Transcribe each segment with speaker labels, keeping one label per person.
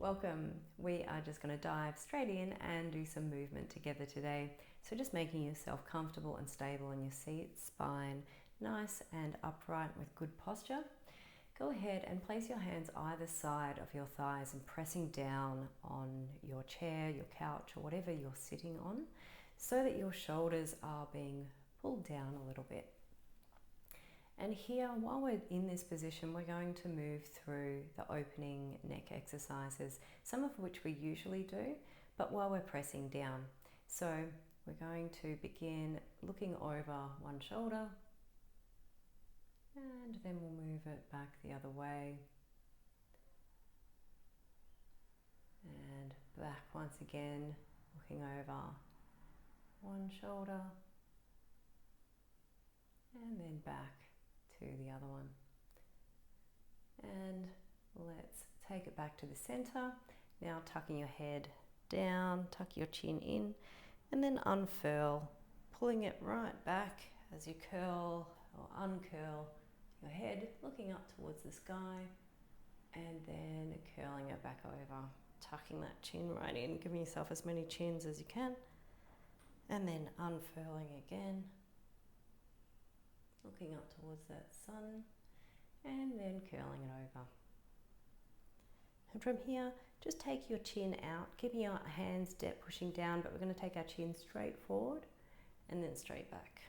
Speaker 1: Welcome. We are just going to dive straight in and do some movement together today. So just making yourself comfortable and stable in your seat, spine nice and upright with good posture. Go ahead and place your hands either side of your thighs and pressing down on your chair, your couch, or whatever you're sitting on, so that your shoulders are being pulled down a little bit. And here, while we're in this position, we're going to move through the opening neck exercises, some of which we usually do, but while we're pressing down. So we're going to begin looking over one shoulder, and then we'll move it back the other way. And back once again, looking over one shoulder, and then back to the other one. And let's take it back to the center. Now tucking your head down, tuck your chin in, and then unfurl, pulling it right back as you curl or uncurl your head, looking up towards the sky, and then curling it back over, tucking that chin right in, giving yourself as many chins as you can, and then unfurling again, looking up towards that sun, and then curling it over. And from here, just take your chin out, keeping your hands pushing down, but we're going to take our chin straight forward and then straight back.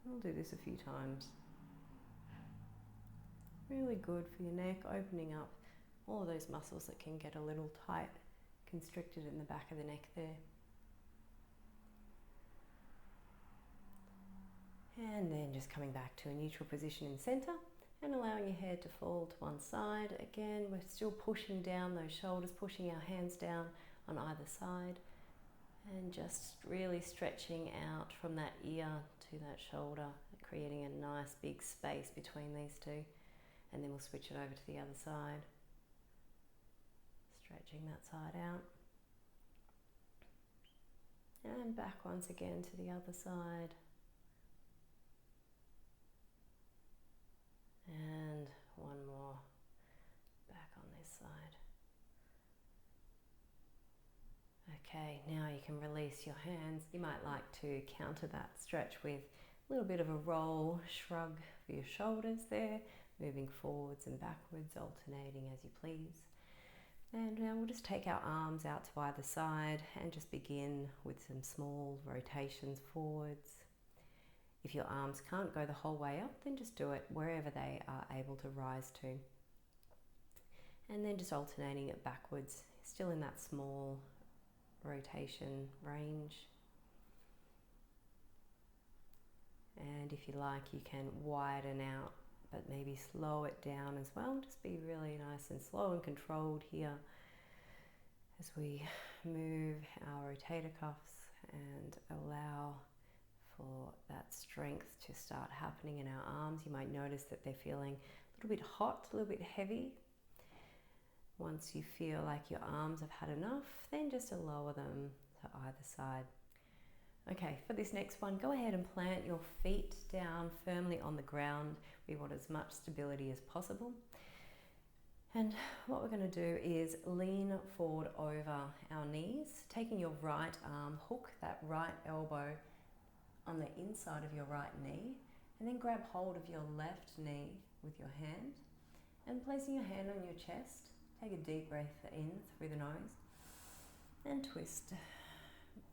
Speaker 1: We'll do this a few times. Really good for your neck, opening up all of those muscles that can get a little tight, constricted in the back of the neck there. And then just coming back to a neutral position in the center and allowing your head to fall to one side. Again, we're still pushing down those shoulders, pushing our hands down on either side, and just really stretching out from that ear to that shoulder, creating a nice big space between these two. And then we'll switch it over to the other side, stretching that side out. And back once again to the other side. And one more back on this side. Okay, now you can release your hands. You might like to counter that stretch with a little bit of a roll, shrug for your shoulders there, moving forwards and backwards, alternating as you please. And now we'll just take our arms out to either side and just begin with some small rotations forwards. If your arms can't go the whole way up, then just do it wherever they are able to rise to. And then just alternating it backwards, still in that small rotation range. And if you like, you can widen out, but maybe slow it down as well. Just be really nice and slow and controlled here as we move our rotator cuffs and allow for that strength to start happening in our arms. You might notice that they're feeling a little bit hot, a little bit heavy. Once you feel like your arms have had enough, then just lower them to either side. Okay, for this next one, go ahead and plant your feet down firmly on the ground. We want as much stability as possible. And what we're going to do is lean forward over our knees, taking your right arm, hook that right elbow on the inside of your right knee, and then grab hold of your left knee with your hand, and placing your hand on your chest, take a deep breath in through the nose and twist,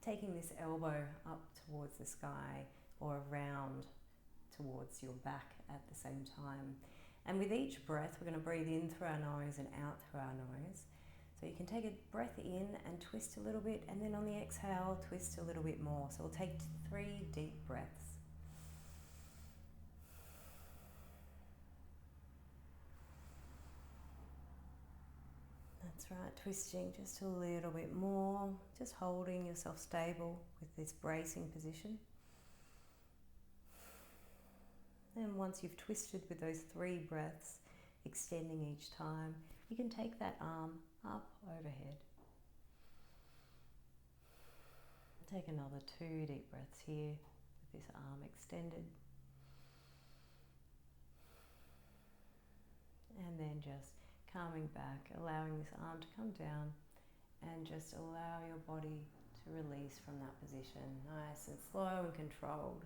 Speaker 1: taking this elbow up towards the sky or around towards your back at the same time. And with each breath, we're going to breathe in through our nose and out through our nose. So you can take a breath in and twist a little bit, and then on the exhale, twist a little bit more. So we'll take 3 deep breaths. That's right, twisting just a little bit more, just holding yourself stable with this bracing position. And once you've twisted with those 3 breaths, extending each time, you can take that arm up overhead. Take another 2 deep breaths here with this arm extended. And then just coming back, allowing this arm to come down, and just allow your body to release from that position, nice and slow and controlled.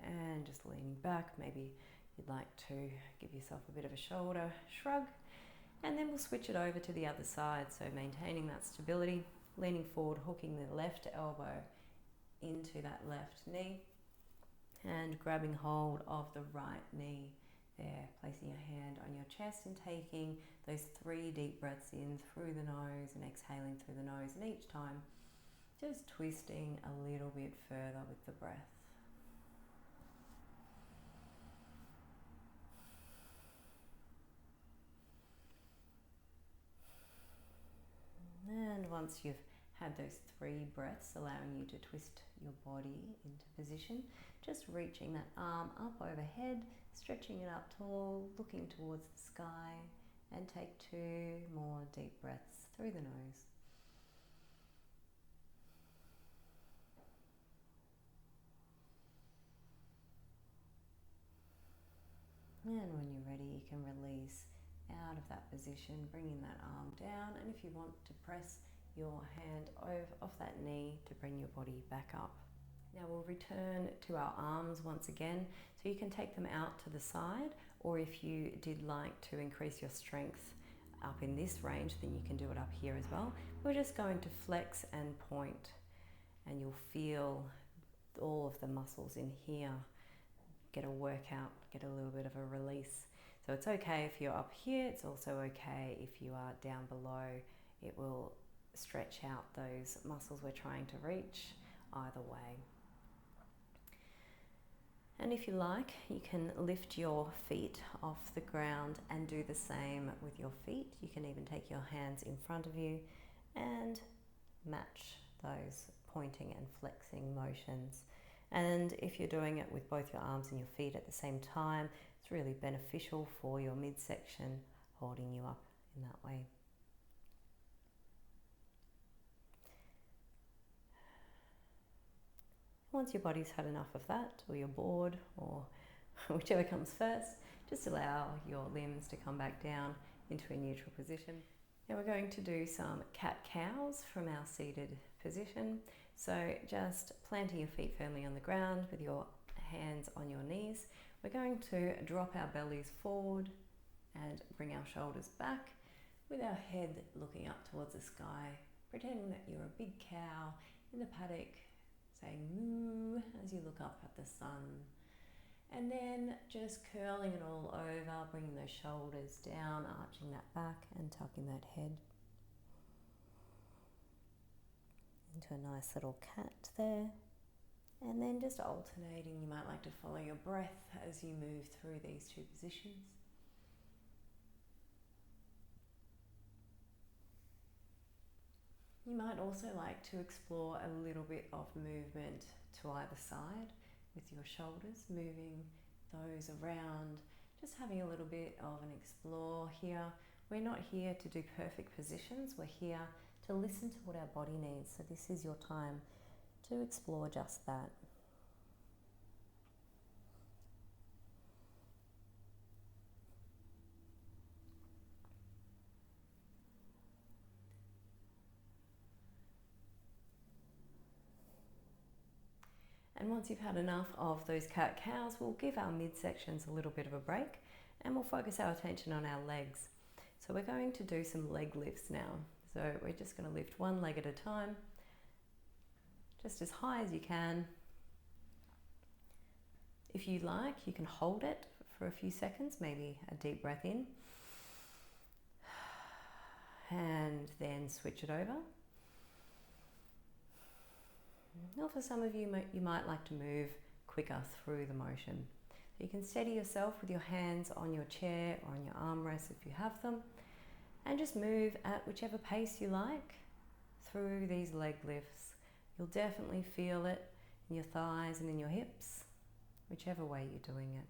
Speaker 1: And just leaning back, maybe you'd like to give yourself a bit of a shoulder shrug, and then we'll switch it over to the other side. So maintaining that stability, leaning forward, hooking the left elbow into that left knee, and grabbing hold of the right knee there, placing your hand on your chest and taking those 3 deep breaths in through the nose and exhaling through the nose, and each time just twisting a little bit further with the breath. And once you've had those 3 breaths, allowing you to twist your body into position, just reaching that arm up overhead, stretching it up tall, looking towards the sky, and take 2 more deep breaths through the nose. And when you're ready, you can release out of that position, bringing that arm down, and if you want to press your hand off that knee to bring your body back up. Now we'll return to our arms once again, so you can take them out to the side, or if you did like to increase your strength up in this range, then you can do it up here as well. We're just going to flex and point, and you'll feel all of the muscles in here get a workout, get a little bit of a release. So it's okay if you're up here, it's also okay if you are down below. It will stretch out those muscles we're trying to reach either way. And if you like, you can lift your feet off the ground and do the same with your feet. You can even take your hands in front of you and match those pointing and flexing motions. And if you're doing it with both your arms and your feet at the same time, it's really beneficial for your midsection, holding you up in that way. Once your body's had enough of that, or you're bored, or whichever comes first, just allow your limbs to come back down into a neutral position. Now we're going to do some cat-cows from our seated position. So just planting your feet firmly on the ground with your hands on your knees. We're going to drop our bellies forward and bring our shoulders back with our head looking up towards the sky, pretending that you're a big cow in the paddock, saying moo as you look up at the sun. And then just curling it all over, bringing those shoulders down, arching that back and tucking that head into a nice little cat there. And then just alternating, you might like to follow your breath as you move through these 2 positions. You might also like to explore a little bit of movement to either side with your shoulders, moving those around, just having a little bit of an explore here. We're not here to do perfect positions, we're here to listen to what our body needs. So this is your time to explore just that. And once you've had enough of those cat-cows, we'll give our midsections a little bit of a break, and we'll focus our attention on our legs. So we're going to do some leg lifts now. So we're just going to lift one leg at a time, just as high as you can. If you like, you can hold it for a few seconds, maybe a deep breath in, and then switch it over. Or for some of you, you might like to move quicker through the motion. So you can steady yourself with your hands on your chair or on your armrests if you have them, and just move at whichever pace you like through these leg lifts. You'll definitely feel it in your thighs and in your hips, whichever way you're doing it.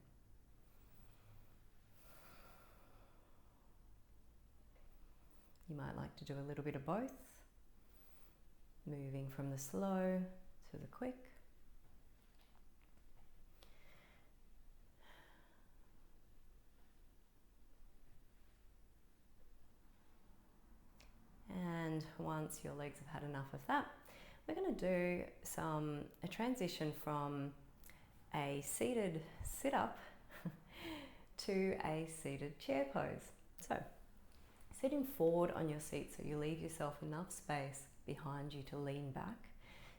Speaker 1: You might like to do a little bit of both, moving from the slow to the quick. once your legs have had enough of that, we're going to do a transition from a seated sit-up to a seated chair pose. So sitting forward on your seat so you leave yourself enough space behind you to lean back.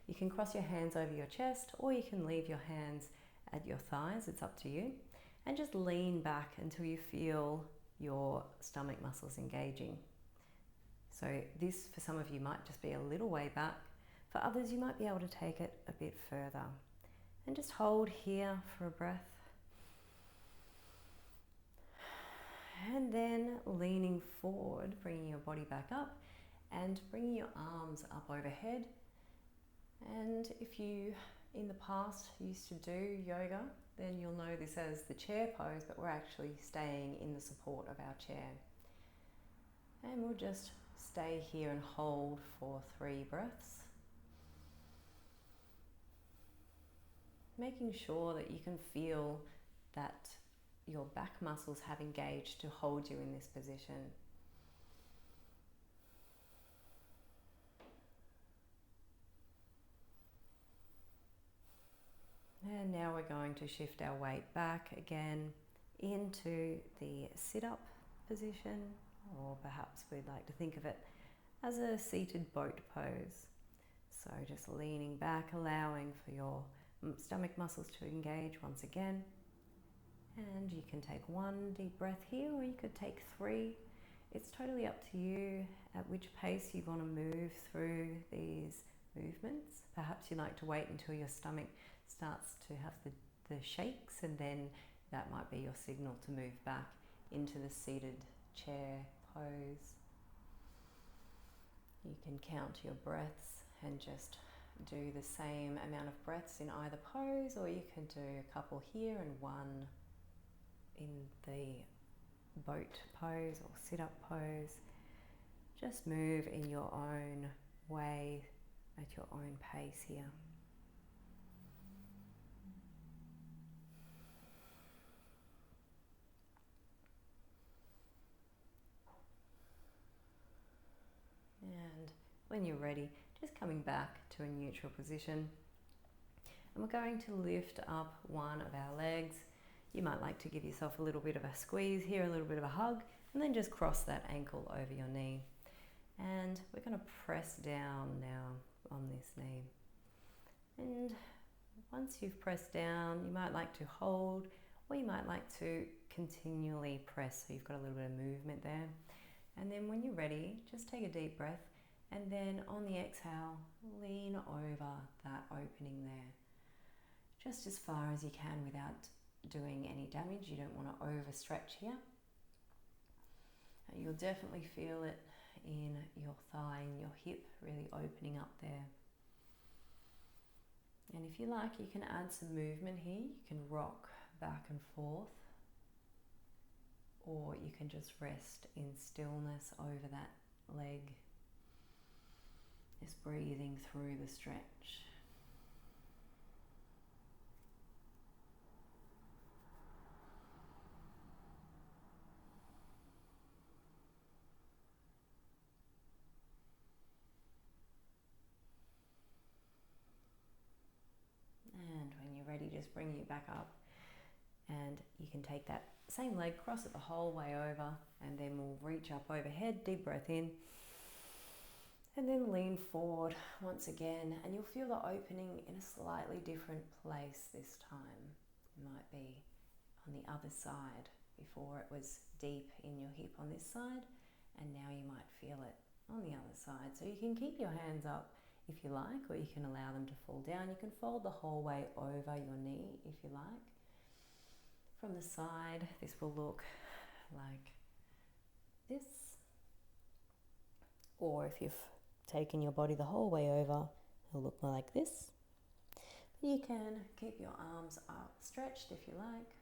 Speaker 1: You can cross your hands over your chest, or you can leave your hands at your thighs, it's up to you, and just lean back until you feel your stomach muscles engaging. So this, for some of you, might just be a little way back. For others, you might be able to take it a bit further. And just hold here for a breath. And then leaning forward, bringing your body back up and bringing your arms up overhead. And if you, in the past, used to do yoga, then you'll know this as the chair pose, but we're actually staying in the support of our chair. And we'll just stay here and hold for 3 breaths. Making sure that you can feel that your back muscles have engaged to hold you in this position. And now we're going to shift our weight back again into the sit-up position, or perhaps we'd like to think of it as a seated boat pose. So just leaning back, allowing for your stomach muscles to engage once again. And you can take 1 deep breath here, or you could take 3. It's totally up to you at which pace you want to move through these movements. Perhaps you like to wait until your stomach starts to have the shakes, and then that might be your signal to move back into the seated chair pose. You can count your breaths and just do the same amount of breaths in either pose, or you can do a couple here and 1 in the boat pose or sit-up pose. Just move in your own way, at your own pace here. And when you're ready, just coming back to a neutral position. And we're going to lift up one of our legs. You might like to give yourself a little bit of a squeeze here, a little bit of a hug, and then just cross that ankle over your knee. And we're going to press down now on this knee. And once you've pressed down, you might like to hold, or you might like to continually press, so you've got a little bit of movement there. And then when you're ready, just take a deep breath, and then on the exhale, lean over that opening there, just as far as you can without doing any damage. You don't want to overstretch here. You'll definitely feel it in your thigh and your hip really opening up there. And if you like, you can add some movement here. You can rock back and forth, or you can just rest in stillness over that leg, just breathing through the stretch. And when you're ready, just bring it back up, and you can take that same leg, cross it the whole way over, and then we'll reach up overhead, deep breath in, and then lean forward once again, and you'll feel the opening in a slightly different place this time. It might be on the other side. Before it was deep in your hip on this side, and now you might feel it on the other side. So you can keep your hands up if you like, or you can allow them to fall down. You can fold the whole way over your knee if you like. From the side, this will look like this. Or if you've taken your body the whole way over, it'll look more like this. You can keep your arms up stretched if you like,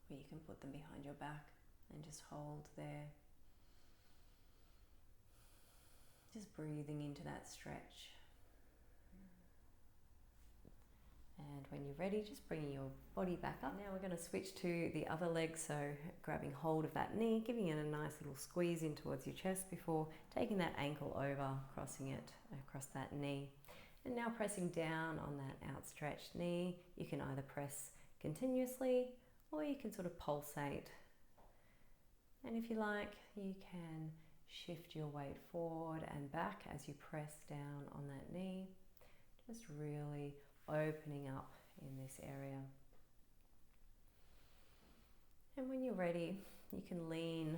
Speaker 1: or you can put them behind your back and just hold there. Just breathing into that stretch. And when you're ready, just bringing your body back up. Now we're going to switch to the other leg, so grabbing hold of that knee, giving it a nice little squeeze in towards your chest before taking that ankle over, crossing it across that knee. And now pressing down on that outstretched knee. You can either press continuously or you can sort of pulsate. And if you like, you can shift your weight forward and back as you press down on that knee. Just really opening up in this area. And when you're ready, you can lean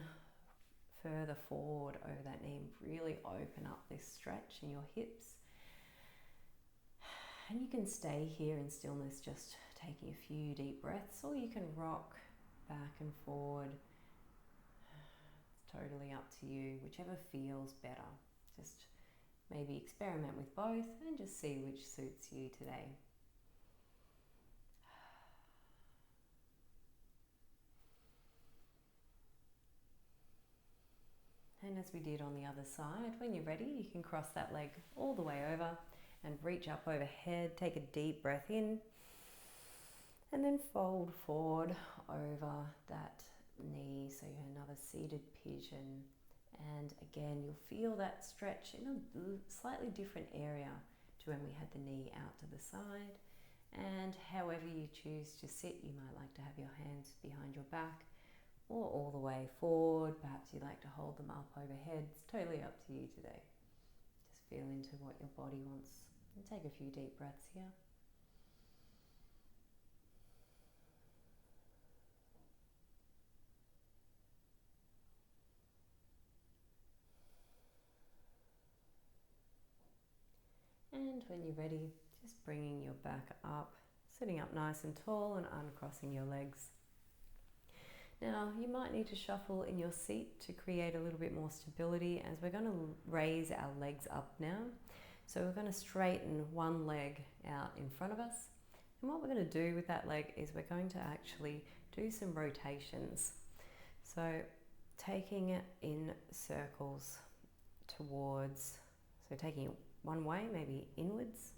Speaker 1: further forward over that knee and really open up this stretch in your hips. And you can stay here in stillness, just taking a few deep breaths, or you can rock back and forward. It's totally up to you, whichever feels better. Just maybe experiment with both and just see which suits you today. And as we did on the other side, when you're ready, you can cross that leg all the way over and reach up overhead. Take a deep breath in and then fold forward over that knee, so you're another seated pigeon. And again, you'll feel that stretch in a slightly different area to when we had the knee out to the side. And however you choose to sit, you might like to have your hands behind your back or all the way forward. Perhaps you like to hold them up overhead. It's totally up to you today. Just feel into what your body wants and take a few deep breaths here. And when you're ready, just bringing your back up, sitting up nice and tall and uncrossing your legs. Now, you might need to shuffle in your seat to create a little bit more stability, as we're going to raise our legs up now. So we're going to straighten one leg out in front of us. And what we're going to do with that leg is we're going to actually do some rotations. So taking it in circles towards, so taking it one way, maybe inwards,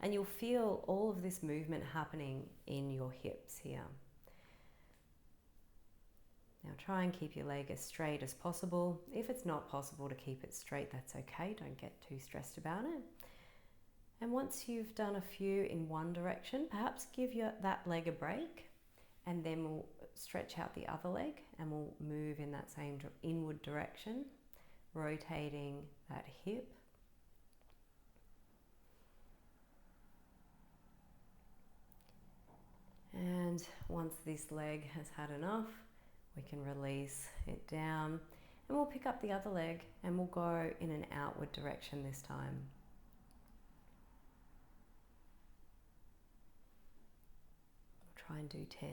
Speaker 1: and you'll feel all of this movement happening in your hips here. Now try and keep your leg as straight as possible. If it's not possible to keep it straight, that's okay. Don't get too stressed about it. And once you've done a few in one direction, perhaps give that leg a break, and then we'll stretch out the other leg and we'll move in that same inward direction, rotating that hip. And once this leg has had enough, we can release it down, and we'll pick up the other leg and we'll go in an outward direction this time. We'll try and do 10.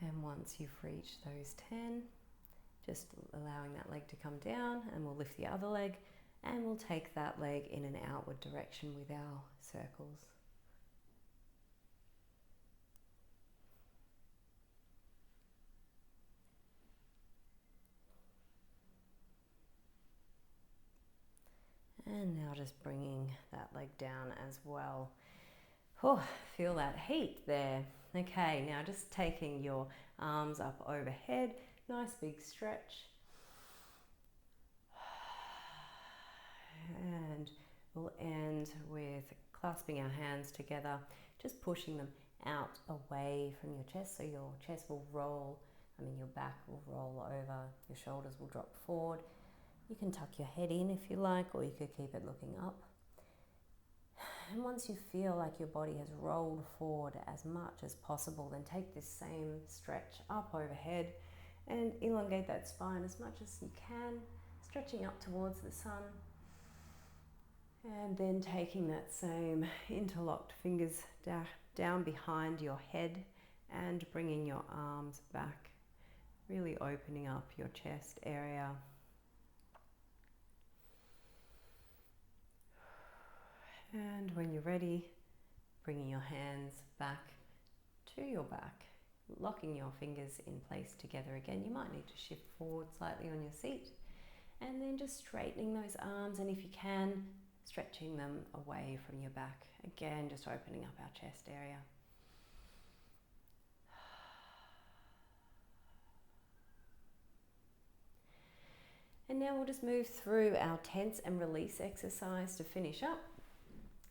Speaker 1: And once you've reached those 10, just allowing that leg to come down, and we'll lift the other leg and we'll take that leg in an outward direction with our circles. And now just bringing that leg down as well. Oh, feel that heat there. Okay, now just taking your arms up overhead, nice big stretch. And we'll end with clasping our hands together, just pushing them out away from your chest, so your chest will roll, your back will roll over, your shoulders will drop forward. You can tuck your head in if you like, or you could keep it looking up. And once you feel like your body has rolled forward as much as possible, then take this same stretch up overhead and elongate that spine as much as you can, stretching up towards the sun. And then taking that same interlocked fingers down behind your head and bringing your arms back, really opening up your chest area. And when you're ready, bringing your hands back to your back, locking your fingers in place together again. You might need to shift forward slightly on your seat. And then just straightening those arms, and if you can, stretching them away from your back. Again, just opening up our chest area. And now we'll just move through our tense and release exercise to finish up.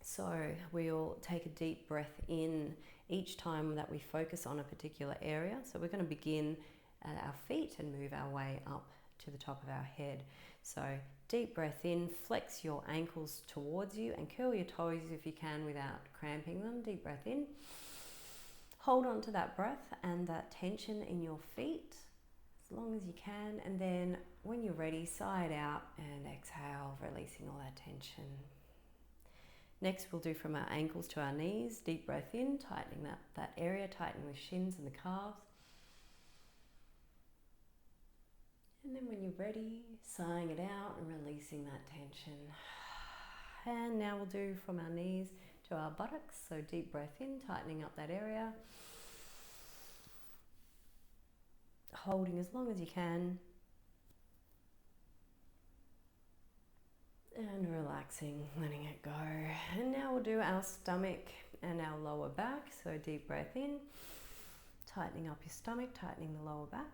Speaker 1: So we'll take a deep breath in each time that we focus on a particular area. So we're going to begin at our feet and move our way up to the top of our head. So deep breath in, flex your ankles towards you and curl your toes if you can without cramping them. Deep breath in. Hold on to that breath and that tension in your feet as long as you can, and then when you're ready, sigh it out and exhale, releasing all that tension. Next, we'll do from our ankles to our knees. Deep breath in, tightening that area, tightening the shins and the calves. And then when you're ready, sighing it out and releasing that tension. And now we'll do from our knees to our buttocks. So deep breath in, tightening up that area. Holding as long as you can. And relaxing, letting it go. And now we'll do our stomach and our lower back. So deep breath in, tightening up your stomach, tightening the lower back.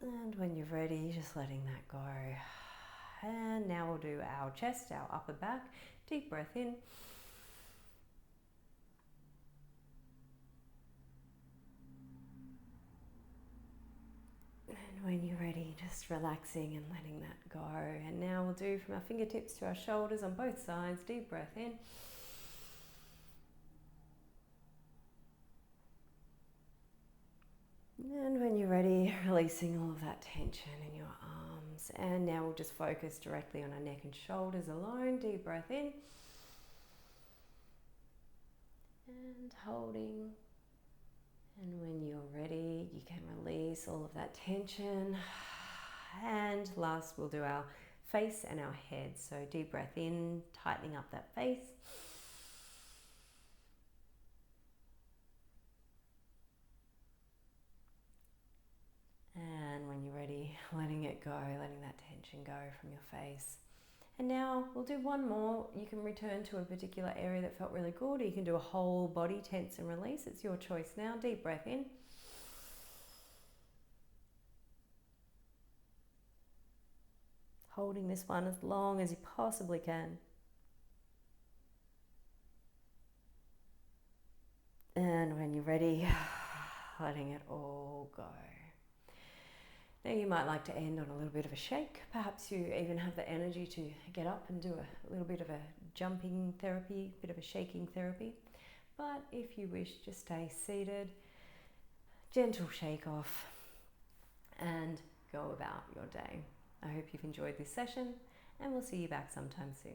Speaker 1: And when you're ready, just letting that go. And now we'll do our chest, our upper back. Deep breath in. And when you're ready, just relaxing and letting that go. And now we'll do from our fingertips to our shoulders on both sides. Deep breath in. And when you're ready, releasing all of that tension in your arms. And now we'll just focus directly on our neck and shoulders alone. Deep breath in. And holding. And when you're ready, you can release all of that tension. And last, we'll do our face and our head. So deep breath in, tightening up that face. And when you're ready, letting it go, letting that tension go from your face. And now we'll do one more. You can return to a particular area that felt really good, or you can do a whole body tense and release. It's your choice now. Deep breath in. Holding this one as long as you possibly can. And when you're ready, letting it all go. Now you might like to end on a little bit of a shake. Perhaps you even have the energy to get up and do a little bit of a jumping therapy, bit of a shaking therapy. But if you wish, just stay seated, gentle shake off, and go about your day. I hope you've enjoyed this session, and we'll see you back sometime soon.